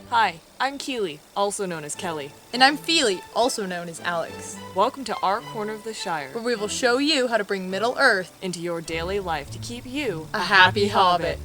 Hi, I'm Kili, also known as Kelly. And I'm Feely, also known as Alex. Welcome to our corner of the Shire, Where we will show you how to bring Middle-earth into your daily life to keep you a happy hobbit.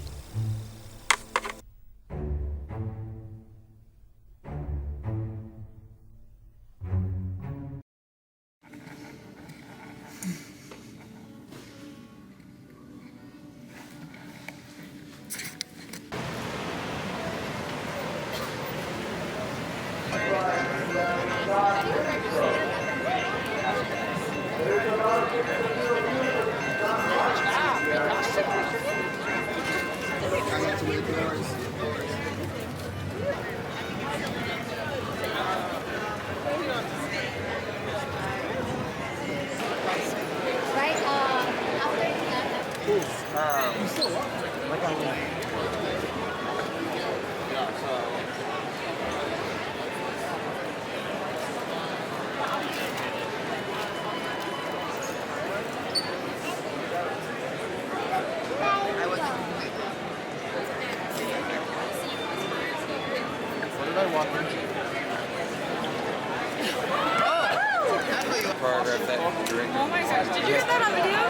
Oh my gosh, did you get that on video?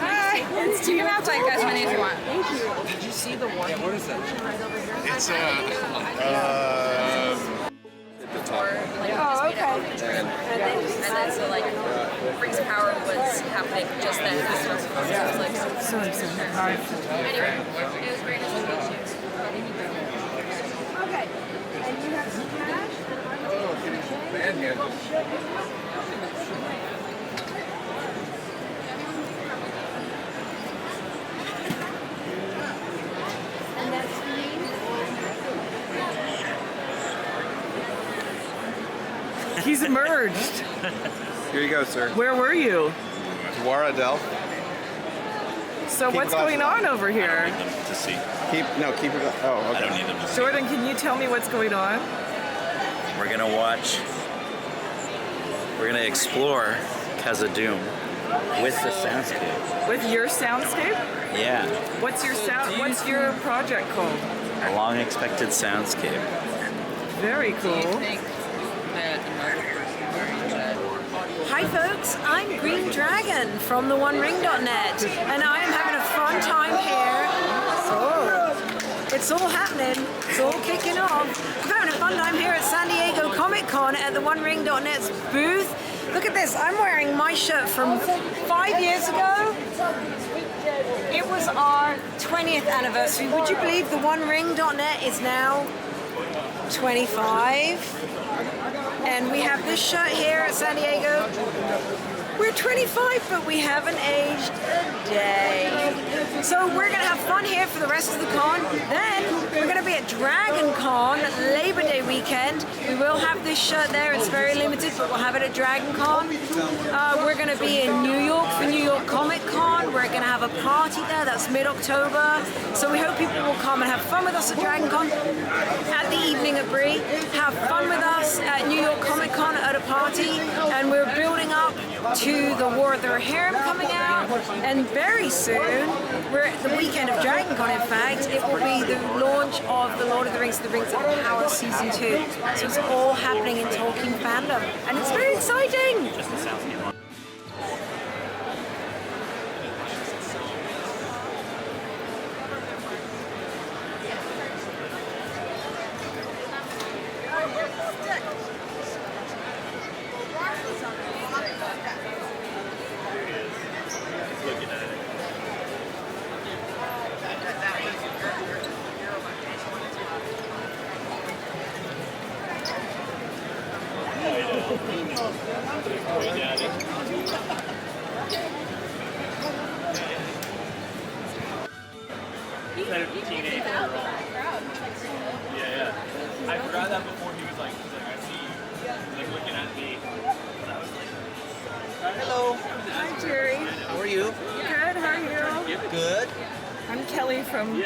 Hi, it's you can outside guys when you want. Thank you. Did you see the one? Yeah, what is that? It's the top. Oh, okay. And then so like Freak's Power was happening just then. So it was like so anyway, it was great to meet you. Okay. And you have some cash? Man here. He's emerged. Here you go, sir. Where were you? Waradel. So what's going on over here? To see. Keep it. Oh, I don't okay. need them to see. Jordan, can you tell me what's going on? We're gonna watch. We're gonna explore Khazad-dûm with the soundscape. With your soundscape? Yeah, What's your project called? a long-expected soundscape. Very cool. Hi folks, I'm Green Dragon from theonering.net and I am having a fun time here. So, it's all happening, it's all kicking off. I'm having a fun time here at San Diego Comic Con at the OneRing.net's booth. Look at this, I'm wearing my shirt from 5 years ago. It was our 20th anniversary. Would you believe the OneRing.net is now 25? And we have this shirt here at San Diego. We're 25, but we haven't aged a day. So we're gonna have fun here for the rest of the con. Then we're gonna be at Dragon Con Labor Day weekend. We will have this shirt there. It's very limited, but we'll have it at Dragon Con. We're gonna be in New York for New York Comic Con. We're gonna have a party there. That's mid-October. So we hope people will come and have fun with us at Dragon Con at the evening at Brie. Have fun with us at New York Comic Con at a party. And we're building up to the War of the Rohirrim coming out, and very soon, we're at the weekend of Dragon Con in fact, it will be the launch of The Lord of the Rings, The Rings of Power Season 2. So it's all happening in Tolkien fandom, and it's very exciting! I forgot that before he was like, I see you, like looking at me. Hello. Hi Jerry. How are you? Good, how are you? Good. I'm Kelly from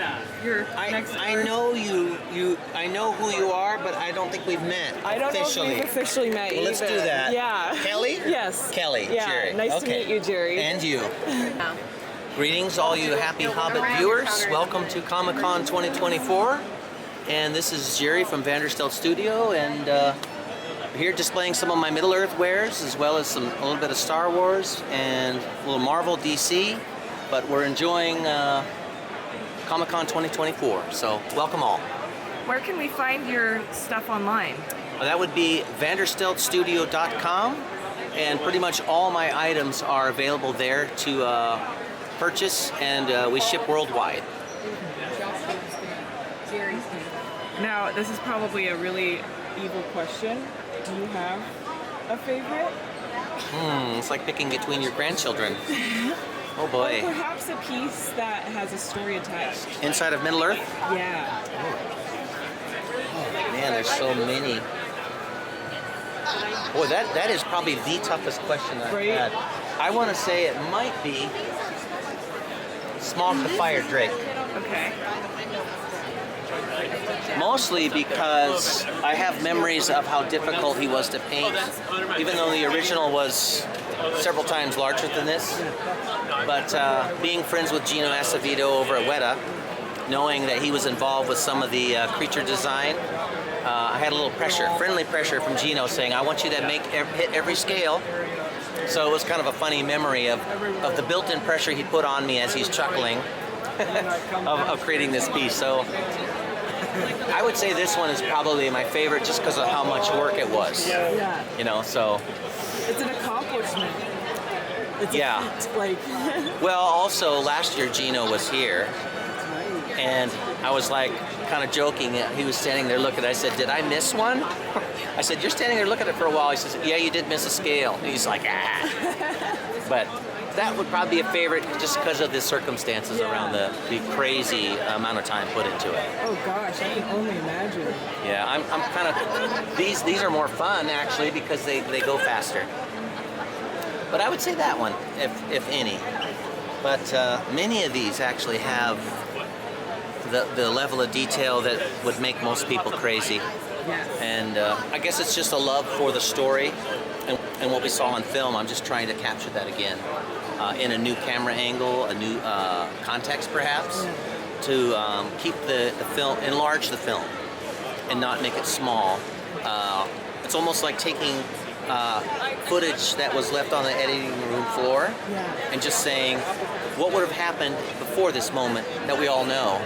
your next I know you. I know who you are, but I don't think we've met I don't officially. know if we've officially met Well, let's either. do that. Yeah. Kelly? Yes. Kelly. Yeah. Jerry. Nice to Okay. meet you, Jerry. And you. Greetings, all you happy Hobbit viewers. Welcome to Comic-Con 2024. and this is Jerry from Vanderstelt Studio, and here displaying some of my Middle-earth wares, as well as a little bit of Star Wars and a little Marvel, DC. But we're enjoying Comic-Con 2024, so welcome all. Where can we find your stuff online? Well, that would be vandersteltstudio.com, and pretty much all my items are available there to purchase, and we ship worldwide. Now, this is probably a really evil question. Do you have a favorite? It's like picking between your grandchildren. Oh boy. Or perhaps a piece that has a story attached. Inside of Middle-earth? Yeah. Man, there's so many. Boy, that is probably the toughest question I've had. I want to say it might be Smaug the Fire Drake. Okay. Mostly because I have memories of how difficult he was to paint, even though the original was several times larger than this. But being friends with Gino Acevedo over at Weta, knowing that he was involved with some of the creature design, I had a little pressure, friendly pressure from Gino saying, I want you to hit every scale. So it was kind of a funny memory of the built-in pressure he put on me as he's chuckling of creating this piece. So I would say this one is probably my favorite just because of how much work it was. Yeah. You know, so. It's an accomplishment. It's yeah. A feat, like. Well, also last year Gino was here, and I was like kind of joking. He was standing there looking. I said, "Did I miss one?" I said, "You're standing there looking at it for a while." He says, "Yeah, you did miss a scale." And he's like, "Ah." But that would probably be a favorite just because of the circumstances around the crazy amount of time put into it. Oh gosh, I can only imagine. Yeah, I'm kind of, these are more fun actually because they go faster. But I would say that one, if any. But many of these actually have the level of detail that would make most people crazy. And I guess it's just a love for the story and what we saw on film. I'm just trying to capture that again in a new camera angle, a new context perhaps, to keep the film, enlarge the film and not make it small. It's almost like taking footage that was left on the editing room floor and just saying what would have happened before this moment that we all know.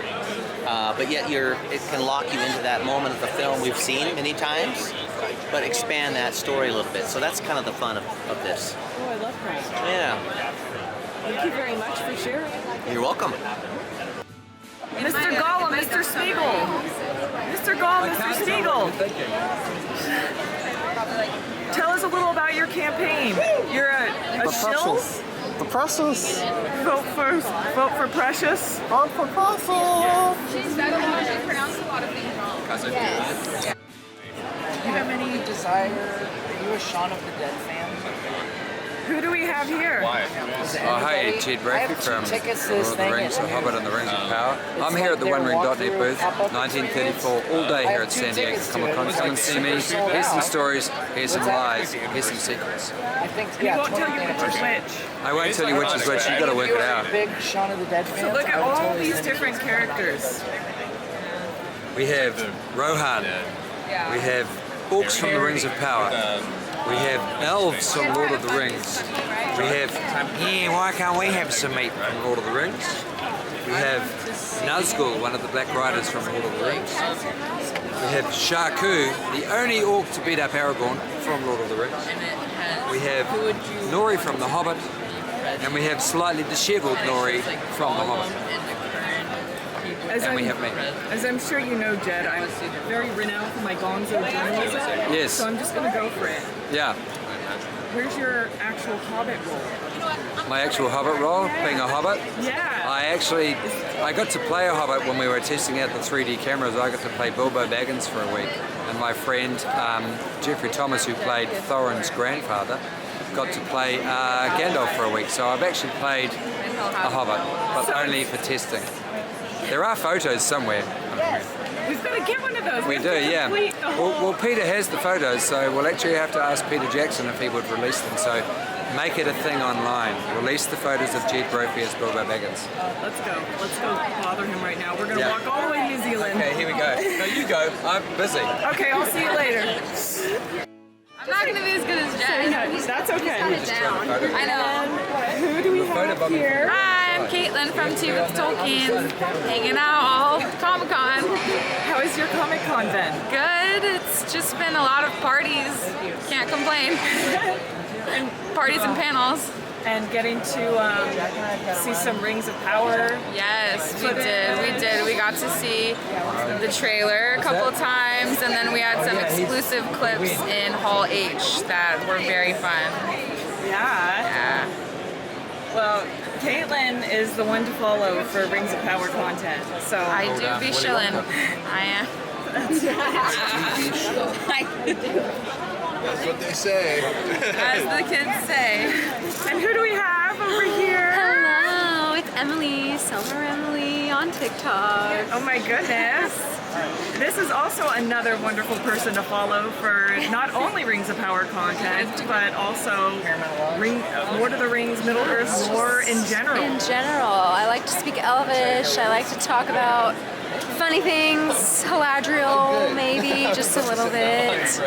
But yet it can lock you into that moment of the film we've seen many times, but expand that story a little bit. So that's kind of the fun of this. Oh, I love that. Yeah. Thank you very much for sharing. You're welcome. Mr. Gollum, Mr. Smeagol. Mr. Gollum, Mr. Smeagol. Tell us a little about your campaign. You're a shill? The Precious. Vote for Precious. Vote for Precious. She's pronounced a lot of things wrong. Yes. Do you have any desire? Are you a Shaun of the Dead fan? Who do we have here? Hi, Jed Brophy from Lord of the Rings, The Hobbit and the Rings of Power. I'm here at the OneRing.net booth, 1934, all day here at San Diego Comic Con. Come and see me. Here's some stories, here's some lies, here's some secrets. You won't tell you which is which. I won't tell you which is which, you gotta work it out. Big Shaun of the Dead fan. So look at all these different characters. We have Rohan, we have orcs from the Rings of Power. We have elves from Lord of the Rings. We have, why can't we have some meat from Lord of the Rings? We have Nazgul, one of the Black Riders from Lord of the Rings. We have Shaku, the only orc to beat up Aragorn from Lord of the Rings. We have Nori from The Hobbit. And we have slightly disheveled Nori from The Hobbit. And we have me. As I'm sure you know, Jed, I'm very renowned for my gonzo journalism. Yes. So I'm just going to go for it. Yeah. Where's your actual Hobbit role? My actual Hobbit role, being a Hobbit? Yeah. I got to play a Hobbit when we were testing out the 3D cameras. I got to play Bilbo Baggins for a week. And my friend, Jeffrey Thomas, who played Thorin's grandfather, got to play Gandalf for a week. So I've actually played a Hobbit, but only for testing. There are photos somewhere. We've got to get one of those. We do, yeah. Well, Peter has the photos, so we'll actually have to ask Peter Jackson if he would release them. So make it a thing online. Release the photos of Jed Brophy as Bilbo Baggins. Let's go. Let's go bother him right now. We're gonna walk all the way to New Zealand. Okay, here we go. No, you go. I'm busy. Okay, I'll see you later. I'm not gonna be as good as Jed. That's okay. He's got it down. I know. Who do we have here? Hi, I'm Caitlin from Tea with Tolkien, hanging out all Comic-Con. How has your Comic-Con been? Good. It's just been a lot of parties. Can't complain. And parties and panels. And getting to see some Rings of Power. Yes, we did. We did. We got to see the trailer a couple of times, and then we had some exclusive clips in Hall H that were very fun. Yeah. Well, Caitlin is the one to follow for Rings of Power content. So I do be shillin'. I am. That's what they say. As the kids say. And who do we have over here? Hello, it's Emily, Summer Emily on TikTok. Oh my goodness. This is also another wonderful person to follow for not only Rings of Power content, but also Lord of the Rings, Middle-earth lore in general. In general, I like to speak Elvish. I like to talk about funny things, Haladriel maybe, just a little bit.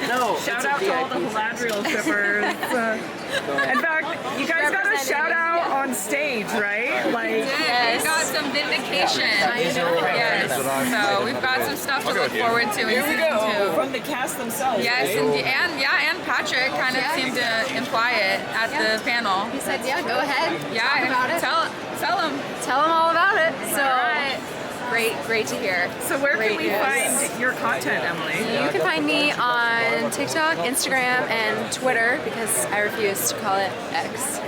No, shout out to all the Haladriel shippers. In fact, you guys got a shout out on stage, right? Like, yes. We got some vindication. I know. Yes. So we've got some stuff to look forward to in season 2. From the cast themselves. Yes, right? and Patrick kind of seemed to imply it at the panel. He said, yeah, go ahead. Yeah, talk about it. Tell him. Tell him all about it. So. Right. Great to hear. So where can we find your content, Emily? You can find me on TikTok, Instagram, and Twitter because I refuse to call it X.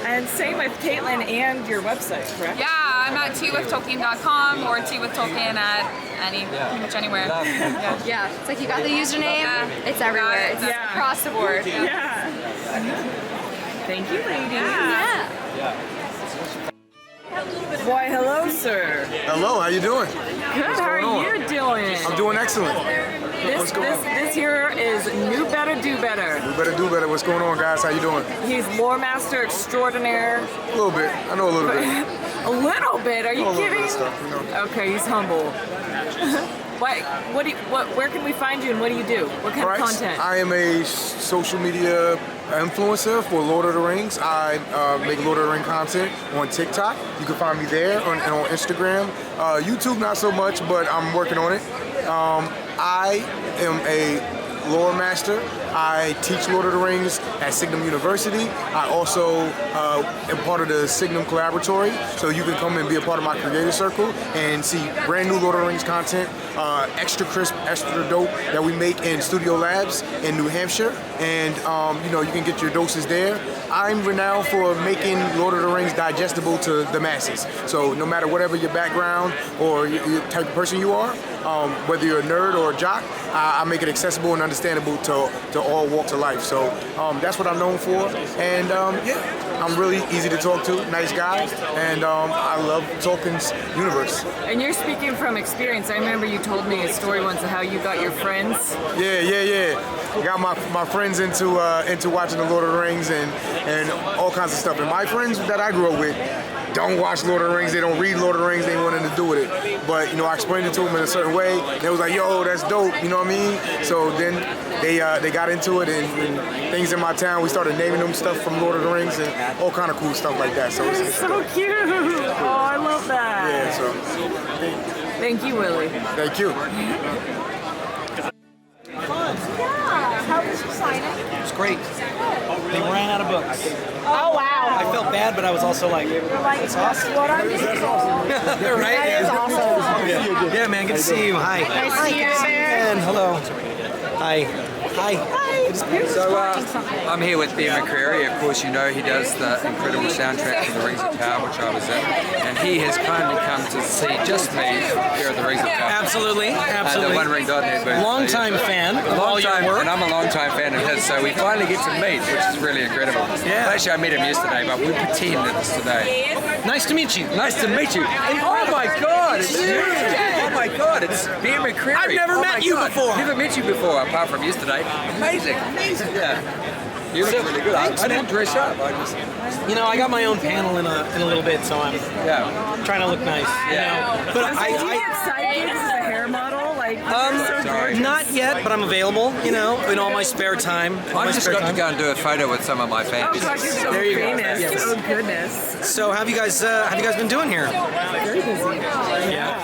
And same with Caitlin and your website, correct? Yeah, I'm at teawithtolkien.com or teawithtolkien at pretty much anywhere. Yeah, it's like you got the username, it's everywhere. It's across the board. Yeah. Thank you, ladies. Yeah. Why, hello, sir. Hello, how you doing? Good, how are you doing? I'm doing excellent. This here is New Better Do Better. We better do better. What's going on, guys? How you doing? He's Lore Master Extraordinaire. A little bit. I know a little bit. A little bit? Are you kidding? Stuff, you know. Okay, he's humble. Where can we find you and what do you do? What kind of content? I am a social media influencer for Lord of the Rings. I make Lord of the Rings content on TikTok. You can find me there and on Instagram. YouTube, not so much, but I'm working on it. I am a lore master. I teach Lord of the Rings at Signum University. I also am part of the Signum Collaboratory, so you can come and be a part of my creator circle and see brand new Lord of the Rings content, extra crisp, extra dope that we make in Studio Labs in New Hampshire, and you can get your doses there. I'm renowned for making Lord of the Rings digestible to the masses. So no matter whatever your background or your type of person you are, whether you're a nerd or a jock, I make it accessible and understandable to all walks of life. So that's what I'm known for. And I'm really easy to talk to, nice guy, and I love Tolkien's universe. And you're speaking from experience. I remember you told me a story once of how you got your friends. Yeah. Got my friends into watching the Lord of the Rings and all kinds of stuff. And my friends that I grew up with don't watch Lord of the Rings, they don't read Lord of the Rings, they ain't want nothing to do with it. But I explained it to them in a certain way. They was like, yo, that's dope, you know what I mean? So then they got into it, and things in my town, we started naming them stuff from Lord of the Rings and all kind of cool stuff like that. So it's so cute. Oh, I love that. Yeah, so. Thank you, Willie. Thank you. How was your signing? It was great. They ran out of books. Oh, wow. I felt bad, but I was also like, That's awesome. What are you? right? That is awesome. Yeah, man, good to see you. Hi. Nice to see you, man. And hello. Hi. So I'm here with Ben McCreary. Of course, you know he does the incredible soundtrack for the Rings of Power, which I was in, and he has kindly come to see just me here at the Rings of Power. Absolutely. The One Ring.net booth. Long-time fan of all your work. And I'm a long-time fan of his, so we finally get to meet, which is really incredible. Yeah. Actually, I met him yesterday, but we pretend that it's today. Nice to meet you. Nice to meet you. And oh my God, it's you. Oh my God, it's Ben McCreary. I've never met you before. Never met you before, apart from yesterday. Amazing. Yeah. You look really good. I didn't dress up. I just, You know, I got my own panel in a little bit, so I'm trying to look nice. You know, but Do you get sidekicks as a hair model? Like, so gorgeous. not yet, but I'm available. You know, in all my spare time. I just got to go and do a photo with some of my fans. Oh gosh, you're so There you go. famous. Yes. Oh goodness. So, how have you guys been doing here? Very busy. Yeah.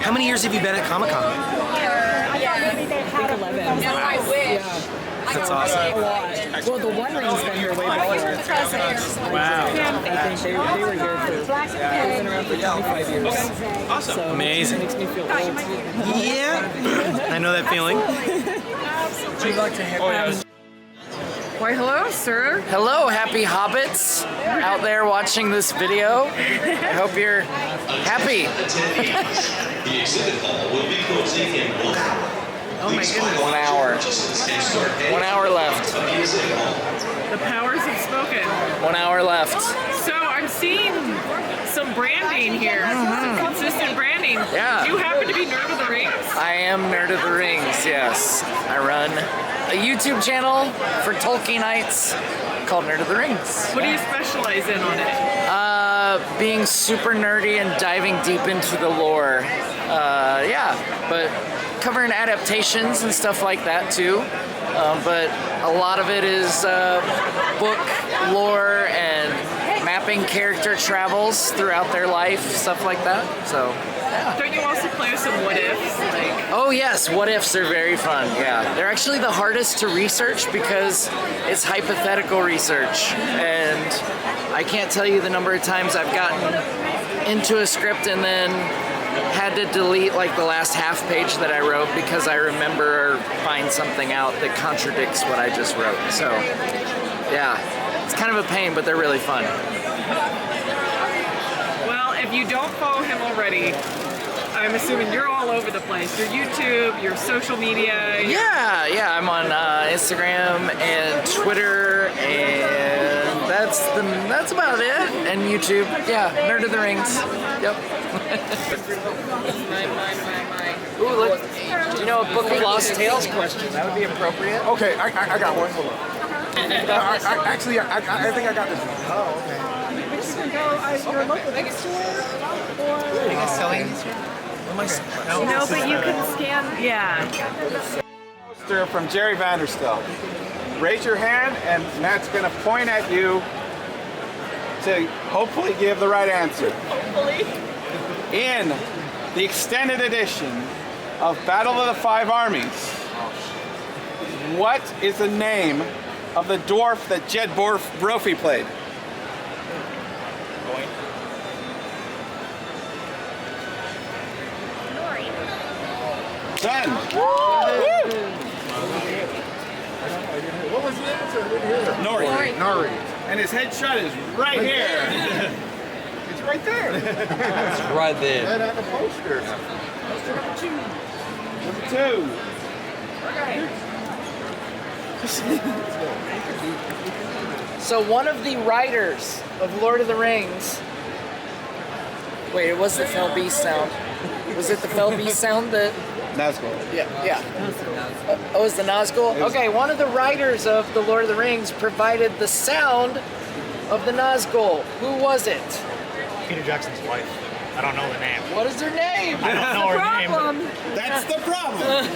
How many years have you been at Comic-Con? I think 11. No, I wish. That's awesome. A lot. Well, the One Ring's been here way before. Wow. I think they were here for, they've been around for 25 years. Awesome. So Amazing. It makes me feel old. Yeah. I know that feeling. Would you like to have Why, hello, sir. Hello, happy hobbits out there watching this video. I hope you're happy. The exhibit hall will be closing in 1 hour. Oh my goodness. 1 hour. 1 hour left. The powers have spoken. 1 hour left. So I'm seeing some branding here. Some consistent branding. Yeah. Do you happen to be Nerd of the Rings? I am Nerd of the Rings, yes. I run a YouTube channel for Tolkienites called Nerd of the Rings. What do you specialize in on it? Being super nerdy and diving deep into the lore. But covering adaptations and stuff like that too. But a lot of it is book lore and mapping character travels throughout their life, stuff like that. So, yeah. Don't you also play with some what ifs? Like, oh yes, what ifs are very fun. Yeah, they're actually the hardest to research because it's hypothetical research, and I can't tell you the number of times I've gotten into a script and then had to delete like the last half page that I wrote because I remember or find something out that contradicts what I just wrote. So, yeah, it's kind of a pain, but they're really fun. well, if you don't follow him already, I'm assuming you're all over the place. Your YouTube, your social media. Yeah, I'm on Instagram and Twitter, and that's about it. And YouTube, yeah, Nerd of the Rings. Yep. Ooh, look. Do you know a Book of Lost Tales question? That would be appropriate. Okay, I got one. Hold on. I think I got this one. Oh, okay. You can go your local bookstore or... Are you guys selling these here? No, but you can scan... Yeah. Poster from Jerry Vanderstelt. Raise your hand and Matt's going to point at you to hopefully give the right answer. Hopefully. In the extended edition of Battle of the Five Armies, what is the name of the dwarf that Jed Brophy played? Done. What was the answer? I didn't hear. Nori. Nori. And his headshot is right here. It's right there. It's right there. And on the poster. Poster Number 2. So one of the writers of Lord of the Rings... Wait, it was the Fell Beast sound. Was it the Fell Beast sound that... Nazgul. Yeah. Oh, it's the Nazgul? Okay, one of the writers of The Lord of the Rings provided the sound of the Nazgul. Who was it? Peter Jackson's wife. I don't know the name. What is her name? I don't know her name. That's the problem.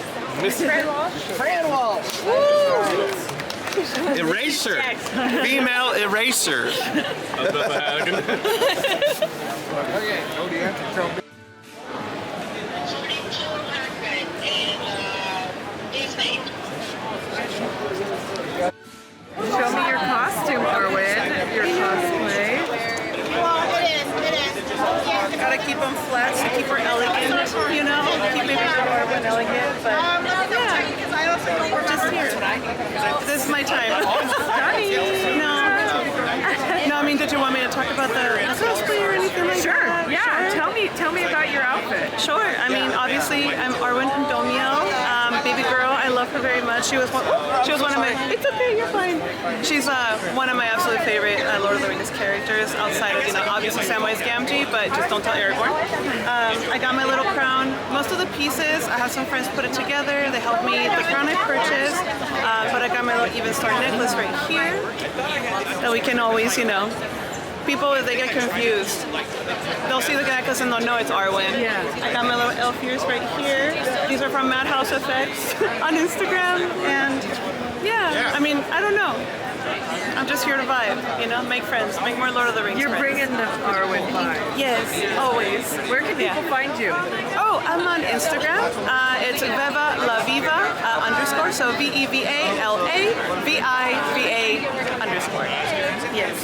Fran Walsh. Woo! Eraser. Female eraser. Okay, know the answer. Tell me. Show me your costume, Arwen. Your cosplay. Well, it is. Gotta keep them flat to keep her elegant, you know? Keep maybe Arwen elegant, but yeah, we're just here. This is my time. No, I mean, did you want me to talk about the cosplay or anything like that? Sure, yeah. Tell me about your outfit. Sure. I mean, obviously, I'm Arwen and Domio. Baby girl, I love love her very much. She was one of my. It's okay, you're fine. She's one of my absolute favorite Lord of the Rings characters outside of obviously Samwise Gamgee, but just don't tell Aragorn. I got my little crown. Most of the pieces, I have some friends put it together. They helped me. The crown I purchased, but I got my little even star necklace right here that we can always, people, if they get confused, they'll see the necklace and they'll know it's Arwen. Yeah. I got my little elf ears right here. These are from Madhouse Effects on Instagram, and yeah, I mean, I don't know. I'm just here to vibe, make friends, make more Lord of the Rings You're friends. bringing the Arwen vibe. Yes, always. Where can people find you? Oh, I'm on Instagram. It's Veva La Viva _, so VEVALAVIVA_. Yes.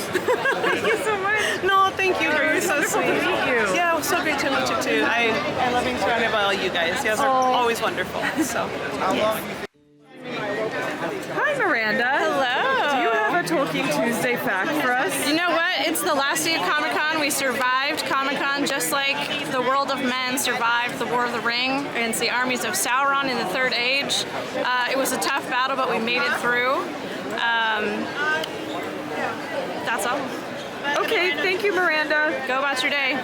Thank you so much. No, thank you. You're so wonderful sweet. to meet you. Yeah, it was so great to meet you too. I love being surrounded by all you guys. You guys are always wonderful. So. Hi, Miranda. Hello. Do you have a Tolkien Tuesday fact for us? You know what? It's the last day of Comic-Con. We survived Comic-Con just like the world of men survived the War of the Ring against the armies of Sauron in the Third Age. It was a tough battle, but we made it through. That's all. Okay, thank you, Miranda. Go about your day.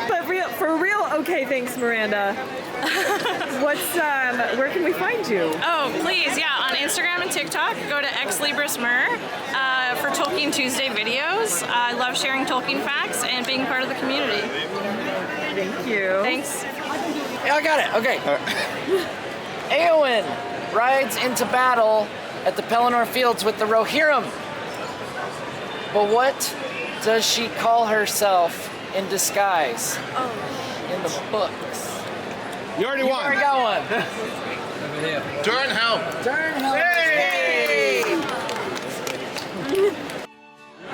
But for real, okay, thanks, Miranda. Where can we find you? Oh, please, yeah, on Instagram and TikTok, go to xlibrismer for Tolkien Tuesday videos. I love sharing Tolkien facts and being part of the community. Thank you. Thanks. Yeah, I got it. Okay. Eowyn rides into battle at the Pelennor Fields with the Rohirrim. But what does she call herself in disguise? In the books. You already won. I got one. Durnhelm. Durnhelm. Hey!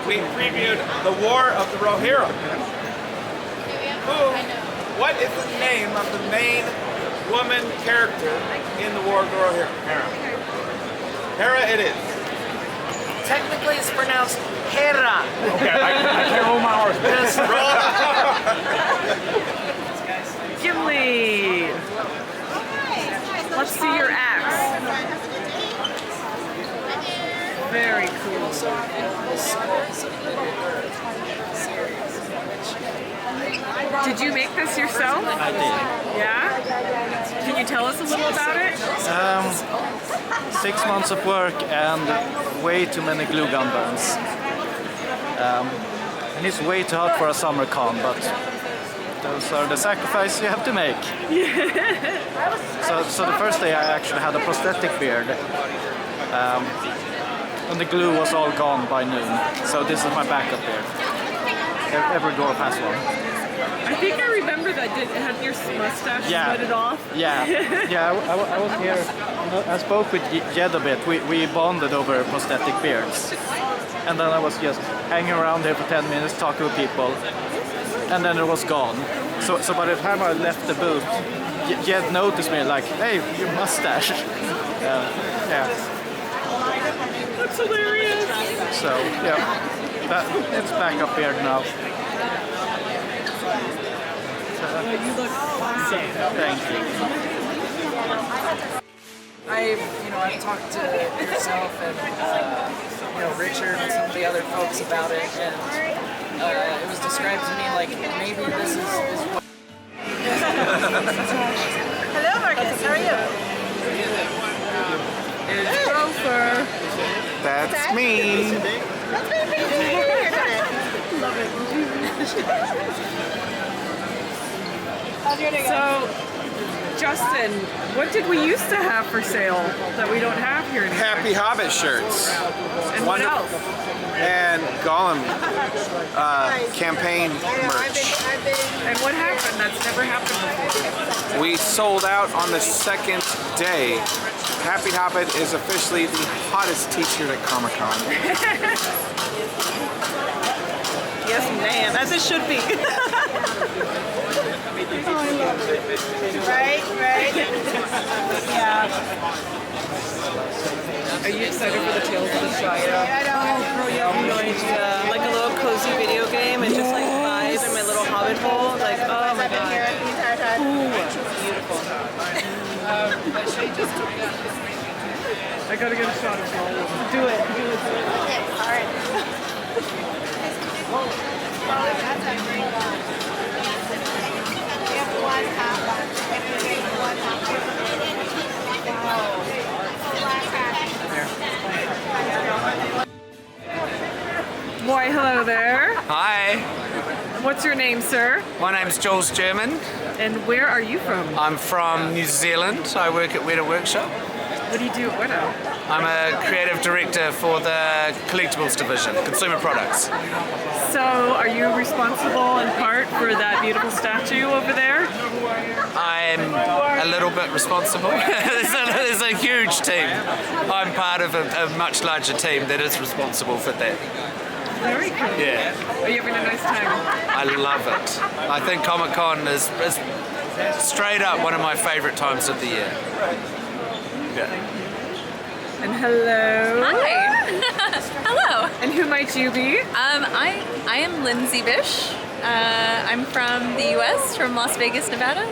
We previewed the War of the Rohirrim. What is the name of the main woman character in the War of the Rohirrim? Hera. Hera it is. Technically it's pronounced Hera. Okay, I can't hold my horse. Just Gimli. Let's see your axe. Very cool. Did you make this yourself? I did. Yeah? Can you tell us a little about it? 6 months of work and way too many glue gun burns. And it's way too hot for a summer con, but those are the sacrifices you have to make. So the first day I actually had a prosthetic beard. And the glue was all gone by noon. So this is my backup beard. Every dwarf has one. I think I remember that. Had your mustache sweated off? Yeah, yeah. I was here. I spoke with Jed a bit. We bonded over prosthetic beards, and then I was just hanging around here for 10 minutes talking with people, and then it was gone. So by the time I left the booth, Jed noticed me like, "Hey, your mustache." Yeah. That's hilarious. So yeah, it's backup beard now. You look awesome. Thank you. I've talked to yourself and Richard and some of the other folks about it, and it was described to me like maybe this is what. Hello, Marcus. How are you? It's Gopher. That's me. That's me. Love it. How's your day going? So, Justin, what did we used to have for sale that we don't have here anymore? Happy Hobbit shirts. And what else? And Gollum campaign merch. And what happened? That's never happened before. We sold out on the second day. Happy Hobbit is officially the hottest t-shirt at Comic-Con. Yes, ma'am, as it should be. Oh, I love it. Right? Yeah. Are you excited for the Tales of the Shire? Like a little cozy video game and just like vibe in my little Hobbit hole. Like, oh my god. I gotta get a shot of Gollum. Do it. All right. Why, hello there. Hi, What's your name, sir? my name's Jules German. And where are you from? I'm from New Zealand. I work at Weta Workshop. What do you do at Widow? I'm a creative director for the collectibles division, consumer products. So, are you responsible in part for that beautiful statue over there? I'm a little bit responsible. there's a huge team. I'm part of a much larger team that is responsible for that. Very cool. Yeah. Are you having a nice time? I love it. I think Comic-Con is straight up one of my favorite times of the year. Yeah. And hello. Hi. Hello. And who might you be? I am Lindsay Bish. I'm from the U.S., from Las Vegas, Nevada.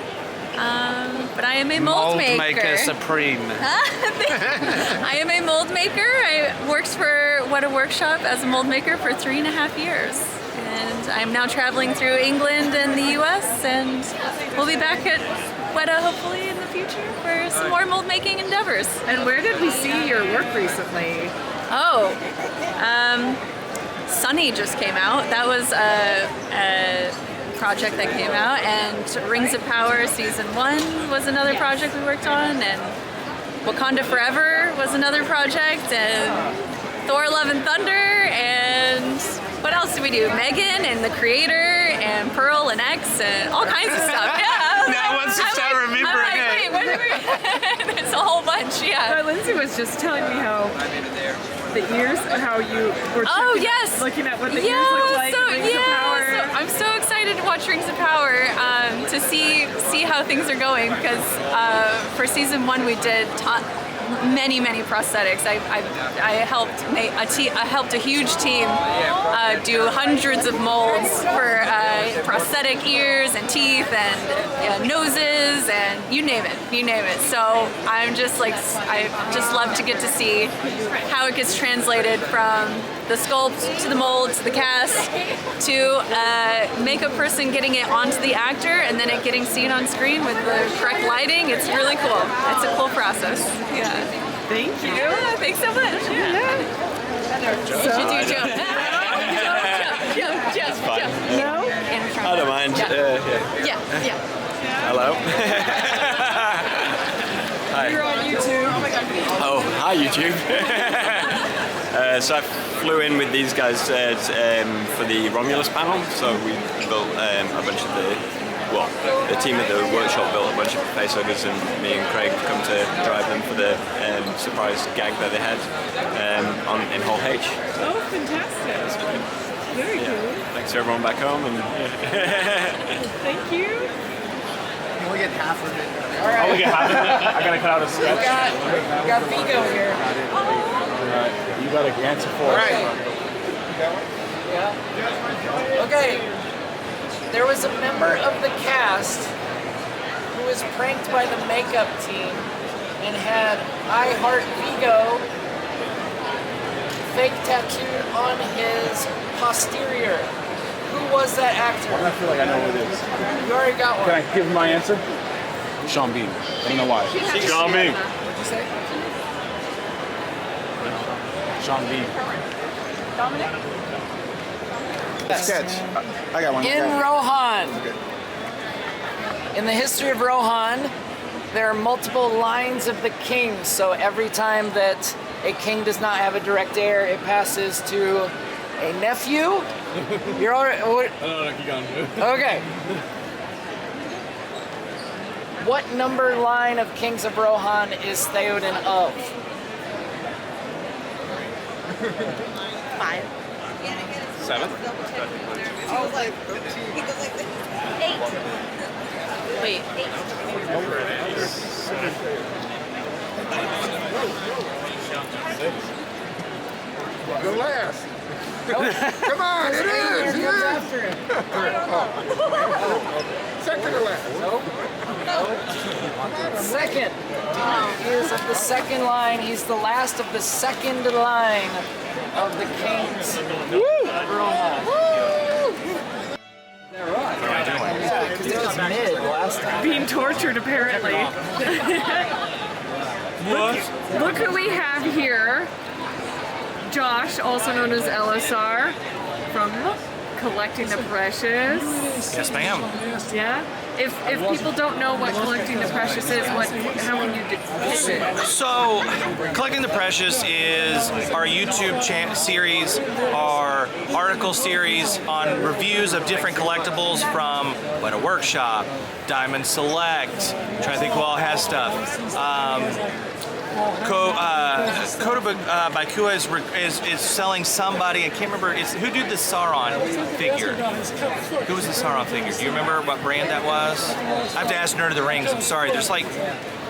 But I am a mold maker. Mold maker supreme. I am a mold maker. I worked for Weta Workshop as a mold maker for 3.5 years. And I'm now traveling through England and the U.S. and we'll be back at Weta hopefully in the future for some more mold making endeavors. And where did we see your work recently? Oh, Sunny just came out. That was a project that came out, and Rings of Power Season 1 was another project we worked on, and Wakanda Forever was another project, and Thor Love and Thunder, and what else did we do? Megan and The Creator and Pearl and X and all kinds of stuff. Yeah. Now once you start remembering it. Wait, what There's a whole bunch, yeah. Lindsay was just telling me how the ears, how you were looking at what the ears looked like. Rings of Power. So I'm so excited to watch Rings of Power to see how things are going, because for season 1 we did many prosthetics. I helped a huge team do hundreds of molds for prosthetic ears and teeth and noses and you name it. So I'm just like, I just love to get to see how it gets translated from the sculpt to the mold to the cast to a makeup person getting it onto the actor and then it getting seen on screen with the correct lighting. It's really cool. It's a cool process. Yeah. Thank you. Yeah, thanks so much. Yeah. You should do jump. Jump. No? I don't mind. Yeah. Hello. Hi. You're on YouTube. Oh, hi YouTube. So I flew in with these guys for the Romulus panel. So we built a bunch of the team at the workshop built a bunch of facehuggers, and me and Craig come to drive them for the surprise gag that they had in Hall H. Oh, fantastic. Very cool. Thanks to everyone back home. And Thank you. Can we get half of it? All right. We get half of it? I gotta cut out a sketch. We got Vigo here. You gotta answer for All us. right. Yeah. Okay. There was a member of the cast who was pranked by the makeup team and had I Heart Vigo fake tattooed on his posterior. Who was that actor? I feel like I know who it is. You already got one. Can I give him my answer? Sean Bean. I don't know why. Sean Bean. What'd you say? Sean Bean. Dominic? Sketch. I got one. In Rohan. In the history of Rohan, there are multiple lines of the king. So every time that a king does not have a direct heir, it passes to a nephew. You're already. No, keep going. Okay. What number line of Kings of Rohan is Theoden of? 5. 7. I was like, he goes like this. 8. Wait. 6. The last. Come on, it is. After him. Second to last. Second. He is of the second line. He's the last of the second line of the kings. Woo! Because it was mid last time. Being tortured, apparently. Look who we have here. Josh, also known as LSR, from Collecting the Precious. Yes, ma'am. Yeah? If people don't know what Collecting the Precious is, how can you depict it? So, Collecting the Precious is our YouTube series, our article series on reviews of different collectibles from What a Workshop, Diamond Select, I'm trying to think who all has stuff. Coda by Kua is selling somebody, I can't remember, who did the Sauron figure? Who was the Sauron figure? Do you remember what brand that was? I have to ask Nerd of the Rings, I'm sorry. There's like,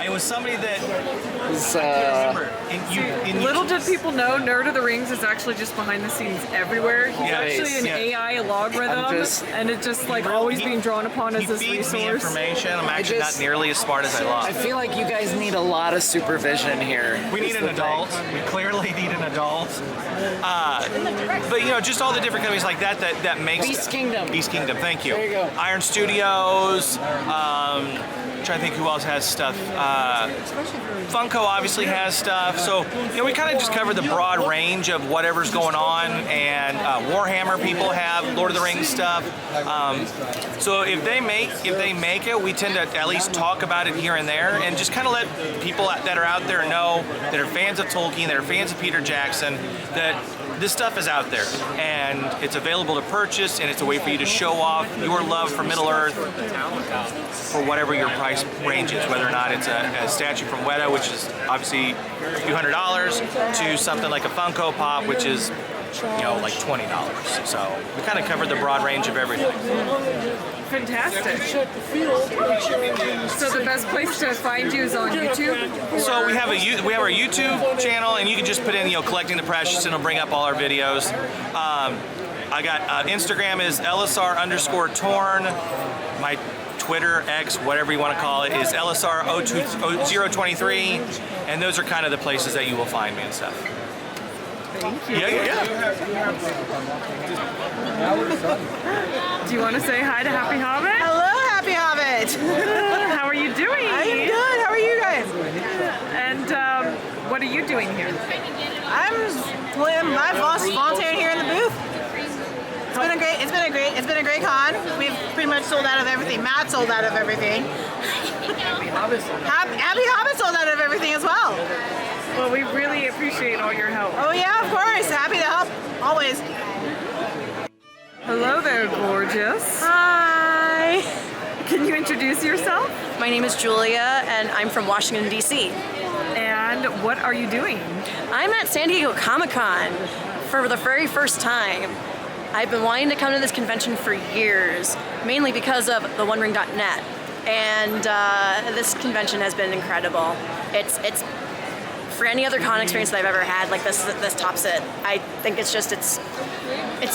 it was somebody that... Little did people know, Nerd of the Rings is actually just behind the scenes everywhere. He's actually an AI logarithm, and it's just like always being drawn upon as this resource. Me information. I'm actually not nearly as smart as I look. I feel like you guys need a lot of supervision here. We need an adult. We clearly need an adult. But you know, just all the different companies like that makes Beast Kingdom. Beast Kingdom. Thank you. There you go. Iron Studios. Trying to think who else has stuff. Funko obviously has stuff. So you know, we kind of just cover the broad range of whatever's going on. And Warhammer people have Lord of the Rings stuff. So if they make it, we tend to at least talk about it here and there, and just kind of let people that are out there know, that are fans of Tolkien, that are fans of Peter Jackson, that this stuff is out there and it's available to purchase, and it's a way for you to show off your love for Middle Earth for whatever your price range is, whether or not it's a statue from Weta, which is obviously a few $100s, to something like a Funko Pop, which is, you know, like $20. So we kind of covered the broad range of everything. Fantastic. So the best place to find you is on YouTube? So we have our YouTube channel, and you can just put in, you know, Collecting the Precious, and it'll bring up all our videos. I got Instagram is LSR_torn. My Twitter, X, whatever you want to call it, is LSR023, and those are kind of the places that you will find me and stuff. Thank you. Yeah. Do you want to say hi to Happy Hobbit? Hello, Happy Hobbit. How are you doing? I am good. How are you guys? And what are you doing here? I'm volunteering here in the booth. It's been a great con. We've pretty much sold out of everything. Matt sold out of everything. Happy Hobbit sold out of everything as well. Well, we really appreciate all your help. Oh yeah, of course. Happy to help, always. Hello there, gorgeous. Hi. Can you introduce yourself? My name is Julia, and I'm from Washington, D.C. And what are you doing? I'm at San Diego Comic-Con for the very first time. I've been wanting to come to this convention for years, mainly because of the OneRing.net. And this convention has been incredible. It's for any other con experience that I've ever had, like this tops it. I think it's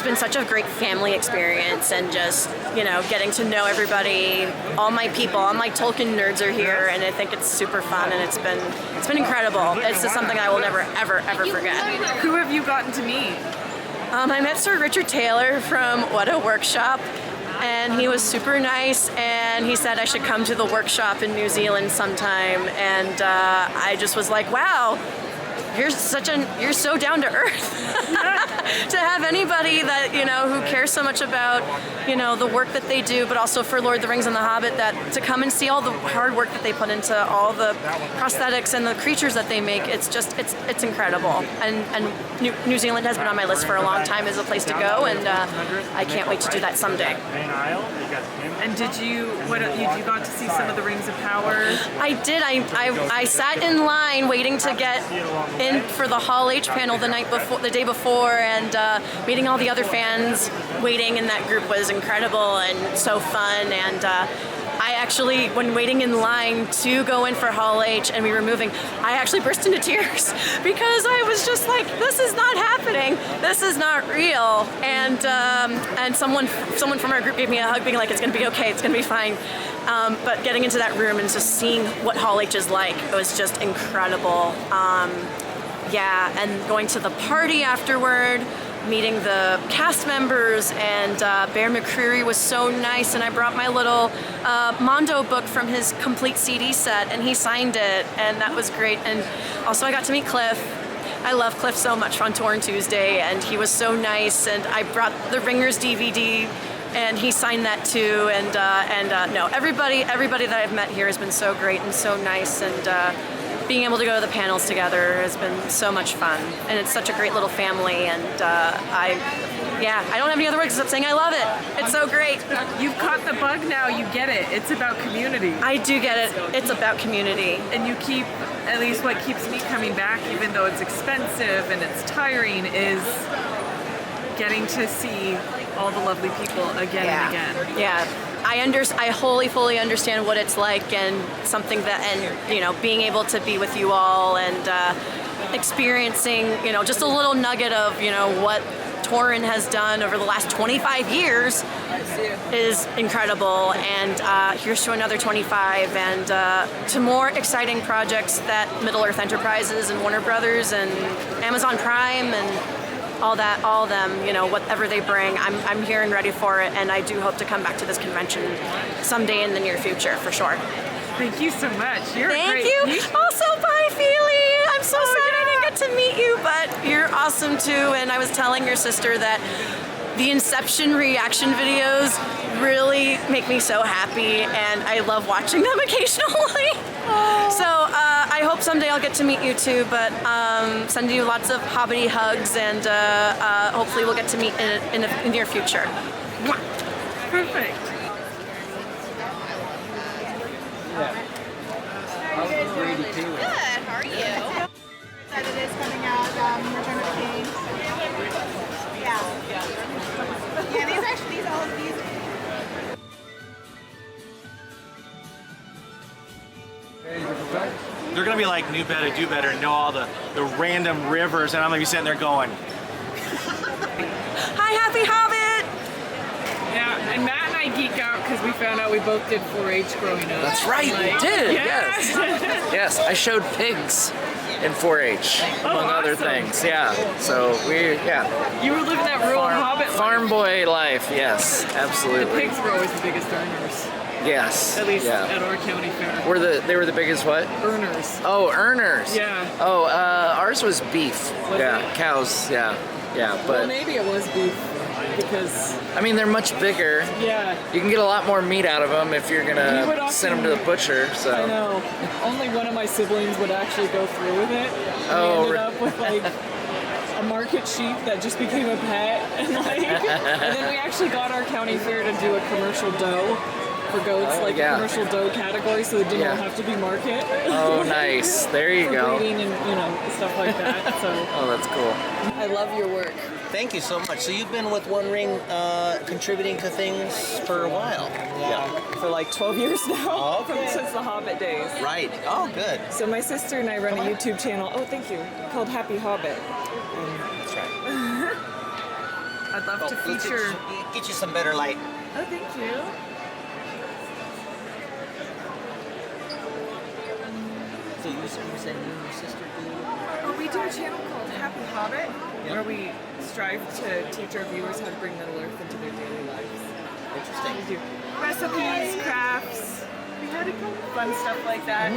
been such a great family experience, and just, you know, getting to know everybody. All my people, all my Tolkien nerds are here, and I think it's super fun, and it's been incredible. It's just something I will never ever forget. Who have you gotten to meet? I met Sir Richard Taylor from What a Workshop, and he was super nice, and he said I should come to the workshop in New Zealand sometime, and I just was like, wow, you're so down to earth. To have anybody that, you know, who cares so much about, you know, the work that they do, but also for Lord of the Rings and the Hobbit, that to come and see all the hard work that they put into all the prosthetics and the creatures that they make, it's incredible. And New Zealand has been on my list for a long time as a place to go, and I can't wait to do that someday. And you got to see some of the Rings of Power? I did. I sat in line waiting to get in for the Hall H panel the day before, and meeting all the other fans waiting in that group was incredible and so fun. And I actually, when waiting in line to go in for Hall H and we were moving, I actually burst into tears because I was just like, this is not happening. This is not real. And someone from our group gave me a hug being like, it's gonna be okay, it's gonna be fine. But getting into that room and just seeing what Hall H is like, it was just incredible. Yeah, and going to the party afterward, meeting the cast members, and Bear McCreary was so nice, and I brought my little Mondo book from his complete CD set, and he signed it, and that was great. And also I got to meet Cliff. I love Cliff so much on Torn Tuesday, and he was so nice, and I brought the Ringers DVD, and he signed that too, and no, everybody that I've met here has been so great and so nice, and being able to go to the panels together has been so much fun, and it's such a great little family, and I don't have any other words except saying I love it. It's so great. You've caught the bug now, you get it. It's about community. I do get it. It's about community. And you keep, at least what keeps me coming back, even though it's expensive and it's tiring, is getting to see all the lovely people again and again. Yeah. I fully understand what it's like, and something that, and you know, being able to be with you all and experiencing, you know, just a little nugget of, you know, what Torrin has done over the last 25 years is incredible. And here's to another 25, and to more exciting projects that Middle Earth Enterprises and Warner Brothers and Amazon Prime and all of them, you know, whatever they bring, I'm here and ready for it, and I do hope to come back to this convention someday in the near future, for sure. Thank you so much. Thank you. Also, bye, Feely. I'm so sad I didn't get to meet you, but you're awesome too, and I was telling your sister that the Inception reaction videos really make me so happy, and I love watching them occasionally. So I hope someday I'll get to meet you too, but send you lots of Hobbity hugs, and hopefully we'll get to meet in the near future. Mwah. Perfect. Good, how are you? That it is coming out, Return of the King. Yeah, these all of these. They're gonna be like, knew better, do better, and know all the random rivers, and I'm gonna be sitting there going, hi, Happy Hobbit! Yeah, and Matt and I geek out because we found out we both did 4-H growing up. That's right, we did, yes. Yes, I showed pigs in 4-H, among other things, yeah. So You were living that rural Hobbit life. Farm boy life, yes, absolutely. The pigs were always the biggest earners. Yes. At least at our county fair. They were the biggest what? Earners. Oh, earners. Yeah. Oh, ours was beef. Was yeah, it? cows. Yeah, but Well, maybe it was beef because. I mean, they're much bigger. Yeah. You can get a lot more meat out of them if you're gonna send them to the butcher. So. I know. Only one of my siblings would actually go through with it. Oh. We ended up with like a market sheep that just became a pet, and then we actually got our county fair to do a commercial doe for goats, a commercial doe category, so they didn't all have to be market. Oh, nice. There you go. Breeding and stuff like that. So. Oh, that's cool. I love your work. Thank you so much. So you've been with One Ring contributing to things for a while. Yeah. For like 12 years now. Okay. Since the Hobbit days. Right. Oh, good. So my sister and I run a YouTube channel, thank you, called Happy Hobbit. That's right. I'd love to feature... Get you some better light. Oh, thank you. So you said you and your sister do? Oh, we do a channel called Happy Hobbit, where we strive to teach our viewers how to bring Middle Earth into their daily lives. Interesting. We do recipes, crafts, fun stuff like that.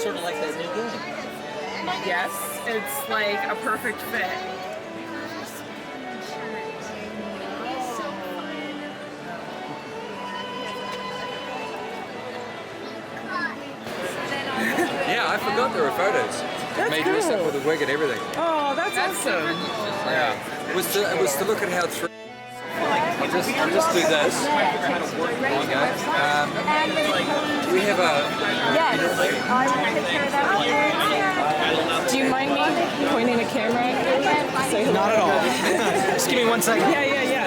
Sort of like that new game. Yes, it's like a perfect fit. Yeah, I forgot there were photos. That's Made dress cool. up with a wig and everything. Oh, that's awesome. Yeah. It was to look at how through. I'll just do this. There you go. We have a. Yes, I will take care of that. Do you mind me pointing a camera? Say hello? not at all. Just give me 1 second. Yeah.